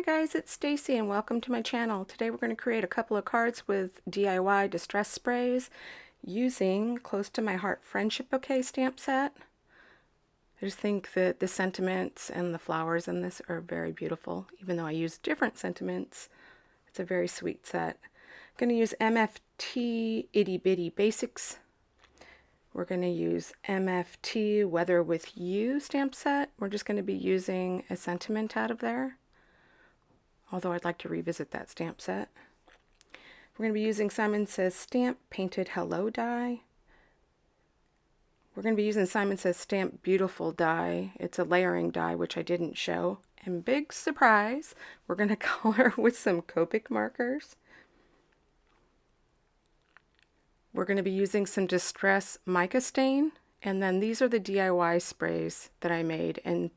guys, it's Stacy and welcome to my channel. Today we're going to create a couple of cards with DIY distress sprays using Close to My Heart Friendship Bouquet stamp set. I just think that the sentiments and the flowers in this are very beautiful. Even though I use different sentiments, it's a very sweet set. I'm going to use MFT Itty Bitty Basics. We're going to use MFT Weather With You stamp set. We're just going to be using a sentiment out of there, although I'd like to revisit that stamp set. We're going to be using Simon Says Stamp Painted Hello die. We're going to be using Simon Says Stamp Beautiful die. It's a layering die, which I didn't show. And big surprise, we're going to color with some Copic markers. We're going to be using some Distress Mica Stain. And then these are the DIY sprays that I made, and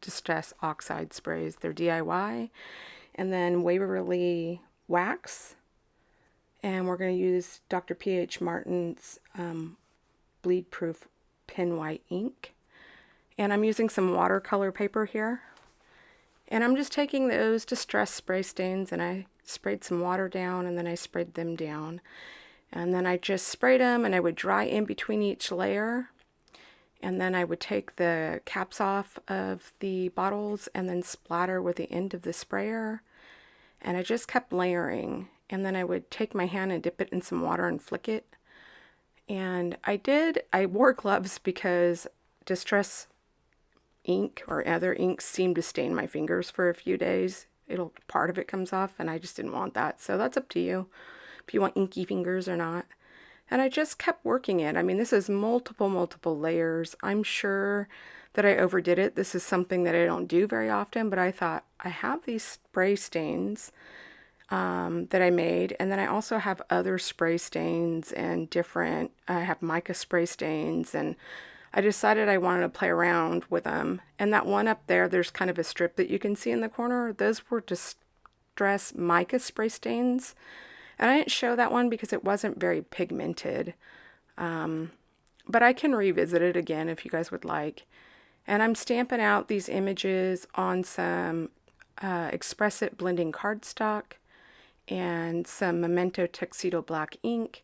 Distress Oxide sprays. They're DIY. And then Waverly Wax. And we're going to use Dr. P.H. Martin's bleed proof pen white ink. And I'm using some watercolor paper here. And I'm just taking those distress spray stains and I sprayed some water down and then I sprayed them down. And then I just sprayed them and I would dry in between each layer. And then I would take the caps off of the bottles and then splatter with the end of the sprayer. And I just kept layering. And then I would take my hand and dip it in some water and flick it. And I wore gloves because Distress ink or other inks seem to stain my fingers for a few days. Part of it comes off and I just didn't want that. So that's up to you, if you want inky fingers or not. And I just kept working it. I mean, this is multiple layers. I'm sure that I overdid it. This is something that I don't do very often, but I thought I have these spray stains that I made, and then I also have other spray stains and I have mica spray stains, and I decided I wanted to play around with them. And that one up there, there's kind of a strip that you can see in the corner. Those were Distress Mica spray stains. And I didn't show that one because it wasn't very pigmented. But I can revisit it again if you guys would like. And I'm stamping out these images on some Express It blending cardstock and some Memento Tuxedo black ink.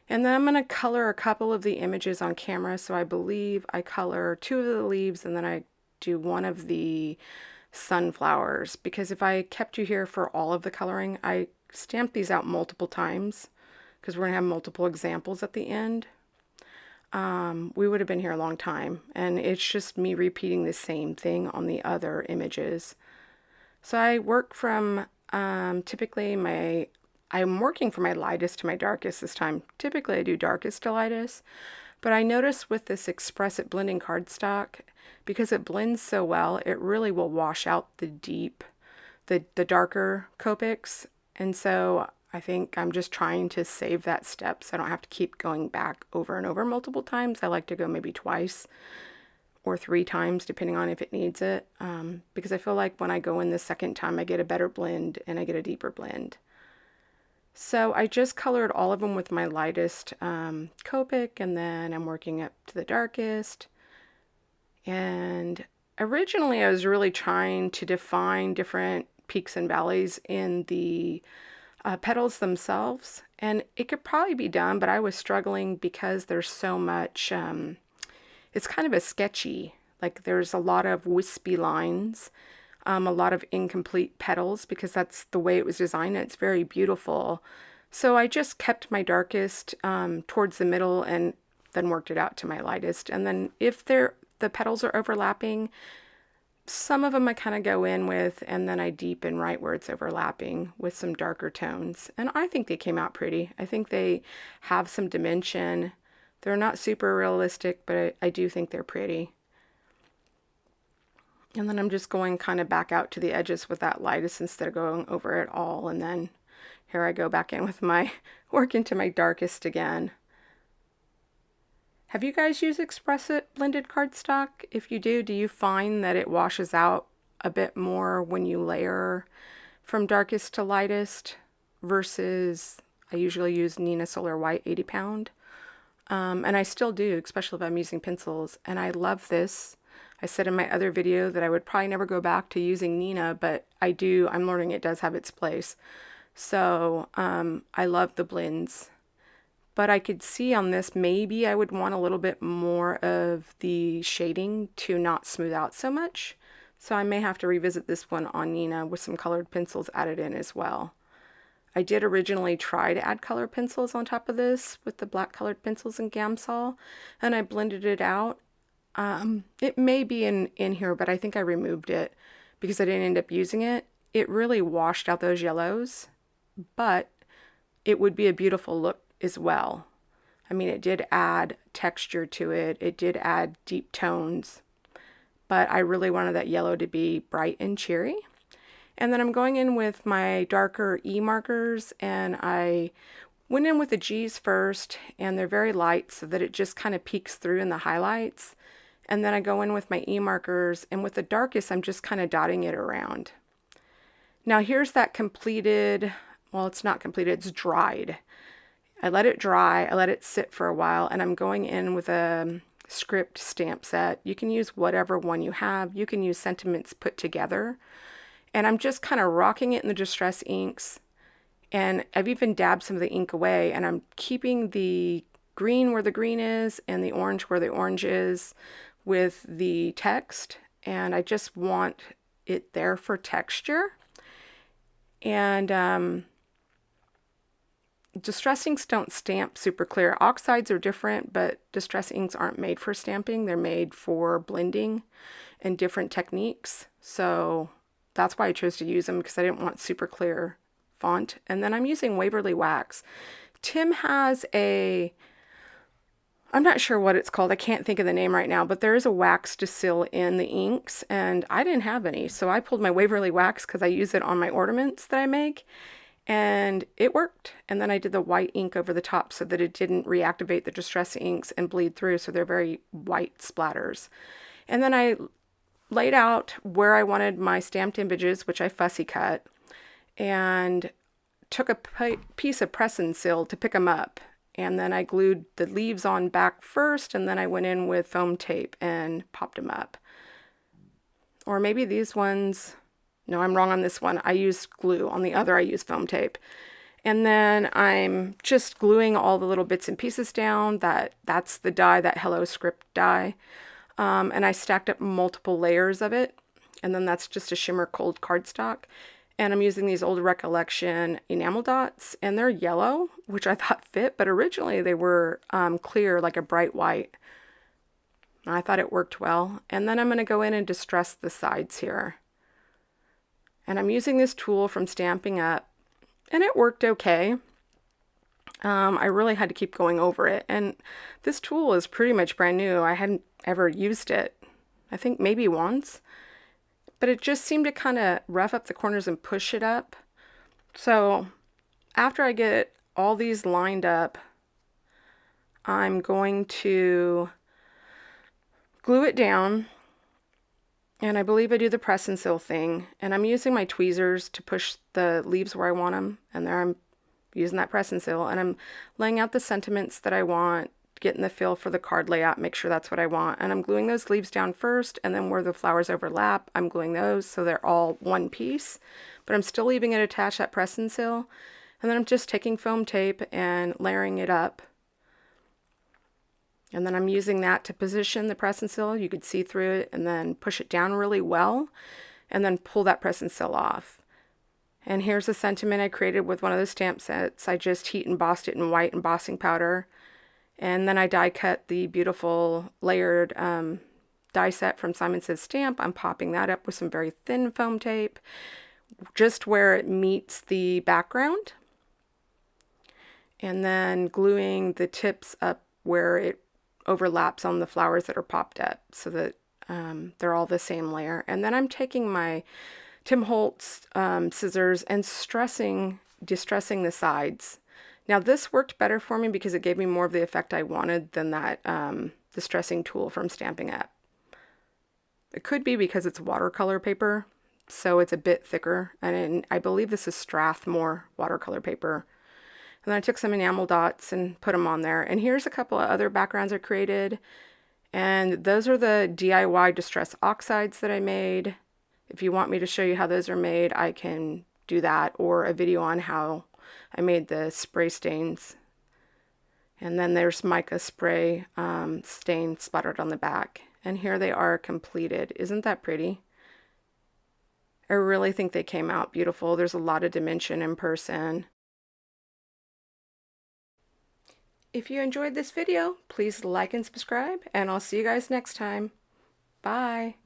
And then I'm going to color a couple of the images on camera. So I believe I color 2 of the leaves and then I do 1 of the sunflowers. Because if I kept you here for all of the coloring, I stamped these out multiple times because we're going to have multiple examples at the end. We would have been here a long time. And it's just me repeating the same thing on the other images. So I work from typically I'm working from my lightest to my darkest this time. Typically I do darkest to lightest, but I noticed with this Express It blending cardstock, because it blends so well, it really will wash out the darker Copics. And so I think I'm just trying to save that step so I don't have to keep going back over and over multiple times. I like to go maybe twice or 3 times depending on if it needs it, because I feel like when I go in the second time I get a better blend and I get a deeper blend. So I just colored all of them with my lightest Copic, and then I'm working up to the darkest. And originally I was really trying to define different peaks and valleys in the petals themselves, and it could probably be done, but I was struggling because there's so much it's kind of a sketchy, like there's a lot of wispy lines, a lot of incomplete petals, because that's the way it was designed, and it's very beautiful. So I just kept my darkest towards the middle and then worked it out to my lightest. And then if the petals are overlapping, some of them I kind of go in with, and then I deepen right where it's overlapping with some darker tones. And I think they came out pretty. I think they have some dimension. They're not super realistic, but I do think they're pretty. And then I'm just going kind of back out to the edges with that lightest instead of going over it all. And then here I go back in with my work into my darkest again. Have you guys used Express It blended cardstock? If you do you find that it washes out a bit more when you layer from darkest to lightest versus I usually use Neenah Solar White 80 pound? And I still do, especially if I'm using pencils. And I love this. I said in my other video that I would probably never go back to using Neenah, but I'm learning it does have its place. So I love the blends. But I could see on this, maybe I would want a little bit more of the shading to not smooth out so much. So I may have to revisit this one on Neenah with some colored pencils added in as well. I did originally try to add colored pencils on top of this with the black colored pencils in Gamsol, and I blended it out. It may be in here, but I think I removed it because I didn't end up using it. It really washed out those yellows, but it would be a beautiful look as well. I mean, it did add texture to it. It did add deep tones, but I really wanted that yellow to be bright and cheery. And then I'm going in with my darker E markers, and I went in with the G's first, and they're very light so that it just kind of peeks through in the highlights. And then I go in with my E markers, and with the darkest, I'm just kind of dotting it around. Now here's that completed, well, it's not completed, it's dried. I let it dry, I let it sit for a while, and I'm going in with a script stamp set. You can use whatever one you have. You can use sentiments put together. And I'm just kind of rocking it in the Distress inks. And I've even dabbed some of the ink away, and I'm keeping the green where the green is and the orange where the orange is with the text. And I just want it there for texture. And Distress inks don't stamp super clear. Oxides are different, but Distress inks aren't made for stamping. They're made for blending and different techniques. So that's why I chose to use them, because I didn't want super clear font. And then I'm using Waverly Wax. Tim has I'm not sure what it's called. I can't think of the name right now, but there is a wax to seal in the inks, and I didn't have any. So I pulled my Waverly Wax because I use it on my ornaments that I make. And it worked. And then I did the white ink over the top so that it didn't reactivate the Distress inks and bleed through, so they're very white splatters. And then I laid out where I wanted my stamped images, which I fussy cut, and took a piece of press and seal to pick them up. And then I glued the leaves on back first, and then I went in with foam tape and popped them up. Or maybe these ones... No, I'm wrong on this one. I used glue. On the other, I used foam tape. And then I'm just gluing all the little bits and pieces down. That's the die, that Hello Script die. And I stacked up multiple layers of it. And then that's just a shimmer cold cardstock. And I'm using these old Recollection enamel dots. And they're yellow, which I thought fit. But originally they were clear, like a bright white. I thought it worked well. And then I'm going to go in and distress the sides here. And I'm using this tool from Stampin' Up, and it worked okay. I really had to keep going over it, and this tool is pretty much brand new. I hadn't ever used it, I think maybe once, but it just seemed to kind of rough up the corners and push it up. So after I get all these lined up, I'm going to glue it down. And I believe I do the press and seal thing. And I'm using my tweezers to push the leaves where I want them. And there I'm using that press and seal. And I'm laying out the sentiments that I want, getting the feel for the card layout, make sure that's what I want. And I'm gluing those leaves down first. And then where the flowers overlap, I'm gluing those so they're all one piece. But I'm still leaving it attached, that press and seal. And then I'm just taking foam tape and layering it up. And then I'm using that to position the press and seal. You could see through it, and then push it down really well, and then pull that press and seal off. And here's a sentiment I created with one of those stamp sets. I just heat embossed it in white embossing powder. And then I die cut the beautiful layered die set from Simon Says Stamp. I'm popping that up with some very thin foam tape, just where it meets the background. And then gluing the tips up where it overlaps on the flowers that are popped up so that they're all the same layer. And then I'm taking my Tim Holtz scissors and distressing the sides. Now this worked better for me because it gave me more of the effect I wanted than that distressing tool from Stampin' Up. It could be because it's watercolor paper, so it's a bit thicker, and I believe this is Strathmore watercolor paper. And then I took some enamel dots and put them on there. And here's a couple of other backgrounds I created. And those are the DIY Distress Oxides that I made. If you want me to show you how those are made, I can do that, or a video on how I made the spray stains. And then there's mica spray stain splattered on the back. And here they are completed. Isn't that pretty? I really think they came out beautiful. There's a lot of dimension in person. If you enjoyed this video, please like and subscribe, and I'll see you guys next time. Bye.